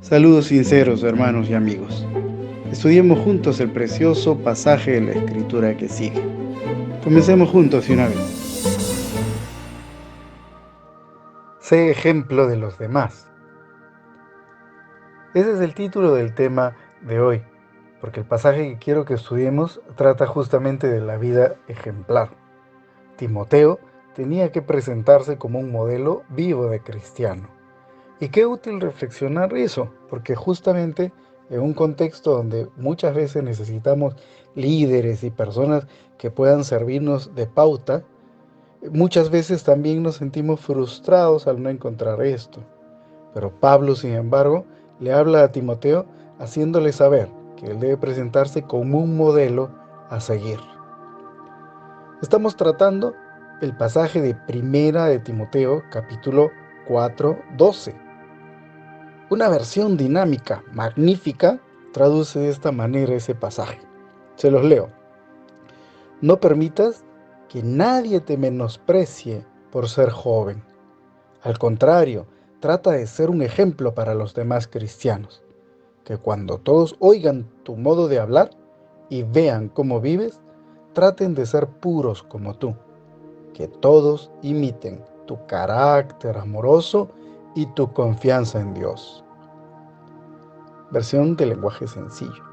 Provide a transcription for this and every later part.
Saludos sinceros, hermanos y amigos. Estudiemos juntos el precioso pasaje de la Escritura que sigue. Comencemos juntos de una vez. Sé ejemplo de los demás. Ese es el título del tema de hoy, porque el pasaje que quiero que estudiemos trata justamente de la vida ejemplar. Timoteo tenía que presentarse como un modelo vivo de cristiano. Y qué útil reflexionar eso, porque justamente en un contexto donde muchas veces necesitamos líderes y personas que puedan servirnos de pauta, muchas veces también nos sentimos frustrados al no encontrar esto. Pero Pablo, sin embargo, le habla a Timoteo haciéndole saber que él debe presentarse como un modelo a seguir. Estamos tratando el pasaje de Primera de Timoteo, capítulo 4:12. Una versión dinámica, magnífica, traduce de esta manera ese pasaje. Se los leo. No permitas que nadie te menosprecie por ser joven. Al contrario, trata de ser un ejemplo para los demás cristianos. Que cuando todos oigan tu modo de hablar y vean cómo vives, traten de ser puros como tú. Que todos imiten tu carácter amoroso y tu confianza en Dios. Versión de lenguaje sencillo.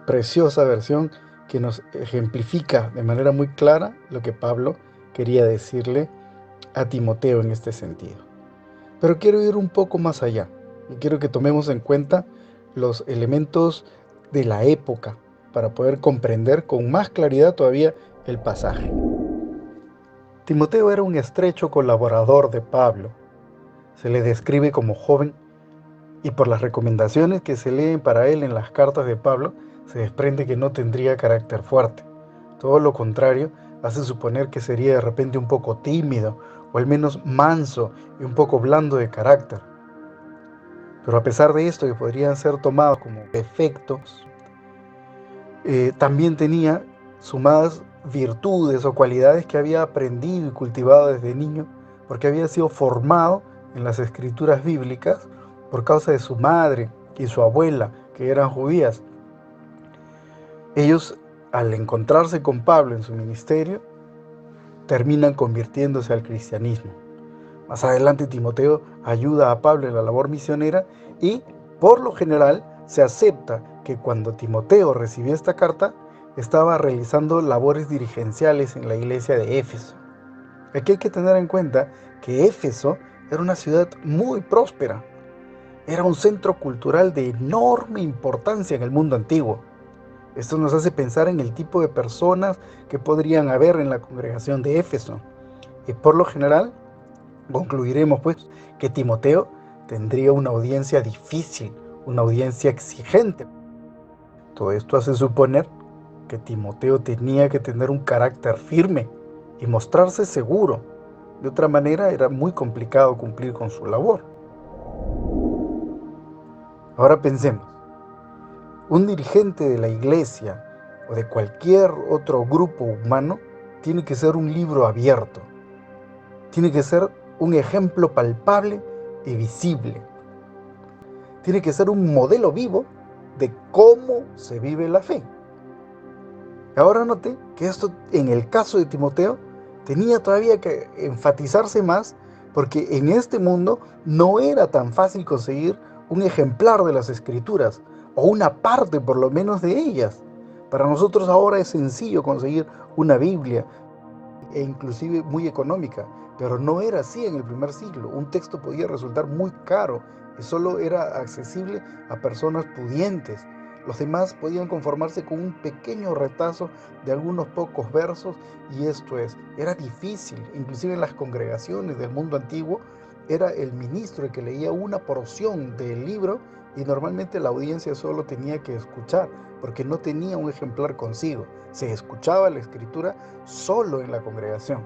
Preciosa versión que nos ejemplifica de manera muy clara lo que Pablo quería decirle a Timoteo en este sentido. Pero quiero ir un poco más allá y quiero que tomemos en cuenta los elementos de la época para poder comprender con más claridad todavía el pasaje. Timoteo era un estrecho colaborador de Pablo. Se le describe como joven y por las recomendaciones que se leen para él en las cartas de Pablo, se desprende que no tendría carácter fuerte. Todo lo contrario, hace suponer que sería de repente un poco tímido, o al menos manso y un poco blando de carácter. Pero a pesar de esto, que podrían ser tomados como defectos, también tenía sumadas virtudes o cualidades que había aprendido y cultivado desde niño, porque había sido formado en las escrituras bíblicas por causa de su madre y su abuela, que eran judías. Ellos, al encontrarse con Pablo en su ministerio, terminan convirtiéndose al cristianismo. Más adelante Timoteo ayuda a Pablo en la labor misionera y, por lo general, se acepta que cuando Timoteo recibió esta carta, estaba realizando labores dirigenciales en la iglesia de Éfeso. Aquí hay que tener en cuenta que Éfeso era una ciudad muy próspera. Era un centro cultural de enorme importancia en el mundo antiguo. Esto nos hace pensar en el tipo de personas que podrían haber en la congregación de Éfeso. Y por lo general, concluiremos pues que Timoteo tendría una audiencia difícil, una audiencia exigente. Todo esto hace suponer que Timoteo tenía que tener un carácter firme y mostrarse seguro. De otra manera era muy complicado cumplir con su labor. Ahora pensemos, un dirigente de la iglesia o de cualquier otro grupo humano tiene que ser un libro abierto. Tiene que ser un ejemplo palpable y visible. Tiene que ser un modelo vivo de cómo se vive la fe. Ahora note que esto en el caso de Timoteo tenía todavía que enfatizarse más porque en este mundo no era tan fácil conseguir un ejemplar de las escrituras o una parte por lo menos de ellas. Para nosotros ahora es sencillo conseguir una Biblia e inclusive muy económica, pero no era así en el primer siglo. Un texto podía resultar muy caro y solo era accesible a personas pudientes. Los demás podían conformarse con un pequeño retazo de algunos pocos versos y esto era difícil. Inclusive en las congregaciones del mundo antiguo era el ministro el que leía una porción del libro y normalmente la audiencia solo tenía que escuchar porque no tenía un ejemplar consigo. Se escuchaba la escritura solo en la congregación.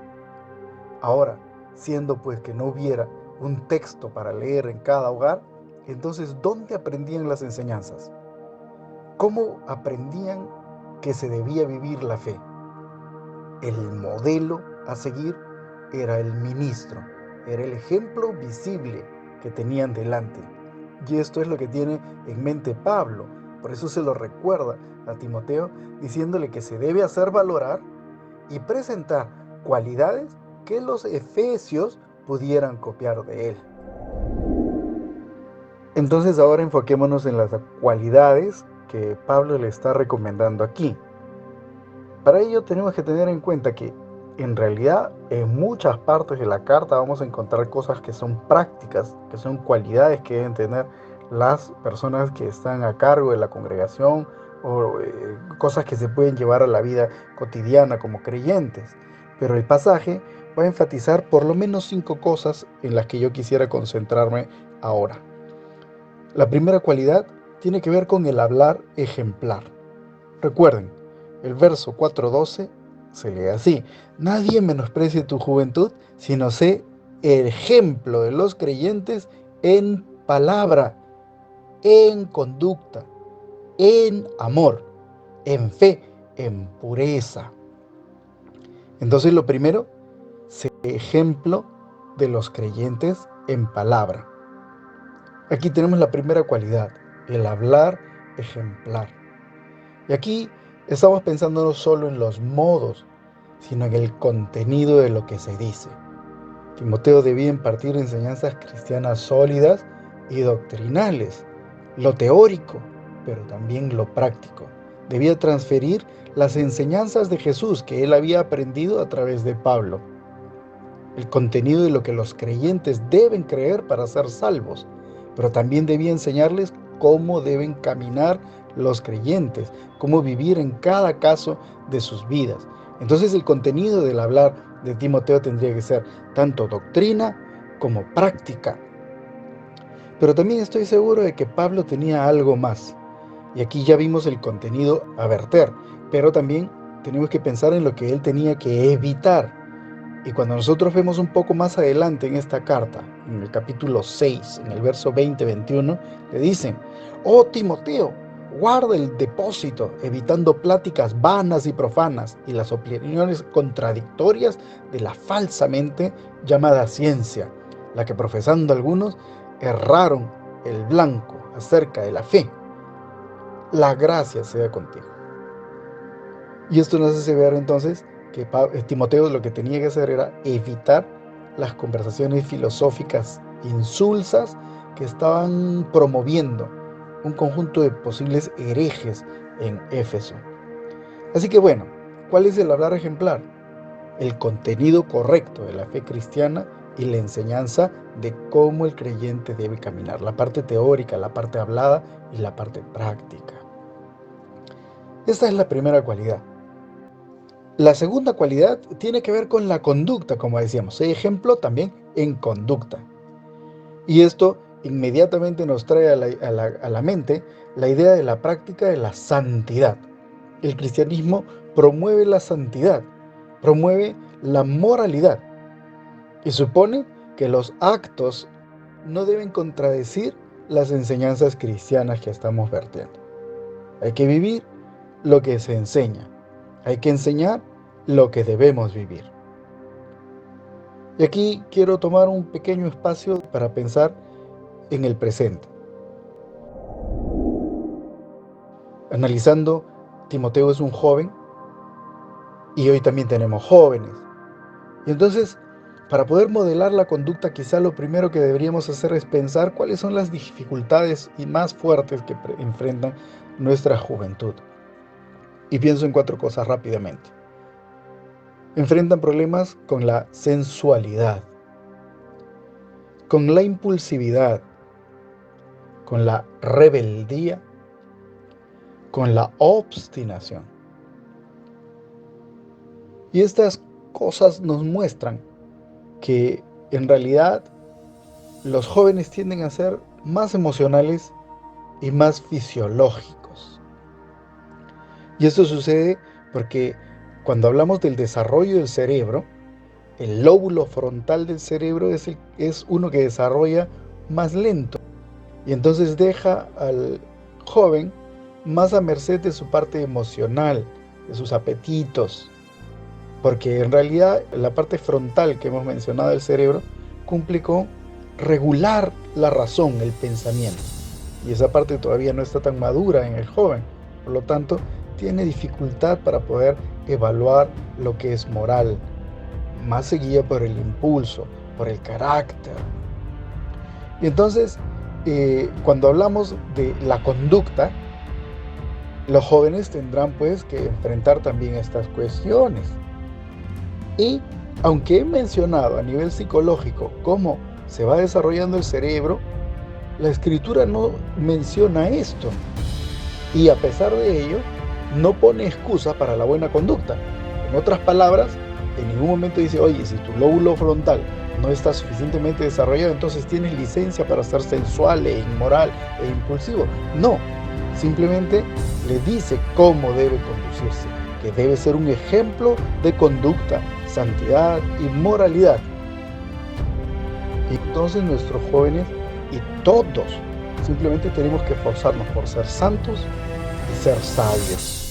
Ahora, siendo pues que no hubiera un texto para leer en cada hogar, entonces ¿dónde aprendían las enseñanzas? ¿Cómo aprendían que se debía vivir la fe? El modelo a seguir era el ministro, era el ejemplo visible que tenían delante. Y esto es lo que tiene en mente Pablo. Por eso se lo recuerda a Timoteo, diciéndole que se debe hacer valorar y presentar cualidades que los efesios pudieran copiar de él. Entonces ahora enfoquémonos en las cualidades que Pablo le está recomendando aquí. Para ello tenemos que tener en cuenta que en realidad en muchas partes de la carta vamos a encontrar cosas que son prácticas, que son cualidades que deben tener las personas que están a cargo de la congregación o cosas que se pueden llevar a la vida cotidiana como creyentes. Pero el pasaje va a enfatizar por lo menos 5 cosas en las que yo quisiera concentrarme ahora. La primera cualidad tiene que ver con el hablar ejemplar. Recuerden, el verso 4:12 se lee así: nadie menosprecie tu juventud, sino sé el ejemplo de los creyentes en palabra, en conducta, en amor, en fe, en pureza. Entonces lo primero, sé ejemplo de los creyentes en palabra. Aquí tenemos la primera cualidad, el hablar ejemplar. Y aquí estamos pensando no solo en los modos, sino en el contenido de lo que se dice. Timoteo debía impartir enseñanzas cristianas sólidas y doctrinales, lo teórico, pero también lo práctico. Debía transferir las enseñanzas de Jesús que él había aprendido a través de Pablo, el contenido de lo que los creyentes deben creer para ser salvos, pero también debía enseñarles cómo deben caminar los creyentes, cómo vivir en cada caso de sus vidas. Entonces el contenido del hablar de Timoteo tendría que ser tanto doctrina como práctica. Pero también estoy seguro de que Pablo tenía algo más. Y aquí ya vimos el contenido a verter, pero también tenemos que pensar en lo que él tenía que evitar. Y cuando nosotros vemos un poco más adelante en esta carta, en el capítulo 6, en el verso 20-21, le dicen: oh Timoteo, guarda el depósito, evitando pláticas vanas y profanas y las opiniones contradictorias de la falsamente llamada ciencia, la que profesando algunos erraron el blanco acerca de la fe. La gracia sea contigo. Y esto nos hace ver entonces que Timoteo lo que tenía que hacer era evitar las conversaciones filosóficas insulsas que estaban promoviendo un conjunto de posibles herejes en Éfeso. Así que bueno, ¿cuál es el hablar ejemplar? El contenido correcto de la fe cristiana y la enseñanza de cómo el creyente debe caminar, la parte teórica, la parte hablada y la parte práctica. Esta es la primera cualidad. La segunda cualidad tiene que ver con la conducta, como decíamos, ejemplo también en conducta. Y esto inmediatamente nos trae a la mente la idea de la práctica de la santidad. El cristianismo promueve la santidad, promueve la moralidad y supone que los actos no deben contradecir las enseñanzas cristianas que estamos vertiendo. Hay que vivir lo que se enseña. Hay que enseñar lo que debemos vivir. Y aquí quiero tomar un pequeño espacio para pensar en el presente. Analizando, Timoteo es un joven y hoy también tenemos jóvenes. Y entonces, para poder modelar la conducta, quizá lo primero que deberíamos hacer es pensar cuáles son las dificultades y más fuertes que enfrentan nuestra juventud. Y pienso en 4 cosas rápidamente. Enfrentan problemas con la sensualidad, con la impulsividad, con la rebeldía, con la obstinación. Y estas cosas nos muestran que en realidad los jóvenes tienden a ser más emocionales y más fisiológicos. Y esto sucede porque cuando hablamos del desarrollo del cerebro, el lóbulo frontal del cerebro es uno que desarrolla más lento. Y entonces deja al joven más a merced de su parte emocional, de sus apetitos. Porque en realidad la parte frontal que hemos mencionado del cerebro cumple con regular la razón, el pensamiento. y esa parte todavía no está tan madura en el joven. Por lo tanto, tiene dificultad para poder evaluar lo que es moral. Más se guía por el impulso, por el carácter. Y entonces, cuando hablamos de la conducta, los jóvenes tendrán pues que enfrentar también estas cuestiones. Y aunque he mencionado a nivel psicológico cómo se va desarrollando el cerebro, la escritura no menciona esto. Y a pesar de ello, no pone excusa para la buena conducta. En otras palabras, en ningún momento dice, oye, si tu lóbulo frontal no está suficientemente desarrollado, entonces tienes licencia para ser sensual e inmoral e impulsivo. No, simplemente le dice cómo debe conducirse, que debe ser un ejemplo de conducta, santidad y moralidad. Y entonces nuestros jóvenes y todos simplemente tenemos que esforzarnos por ser santos y ser sabios.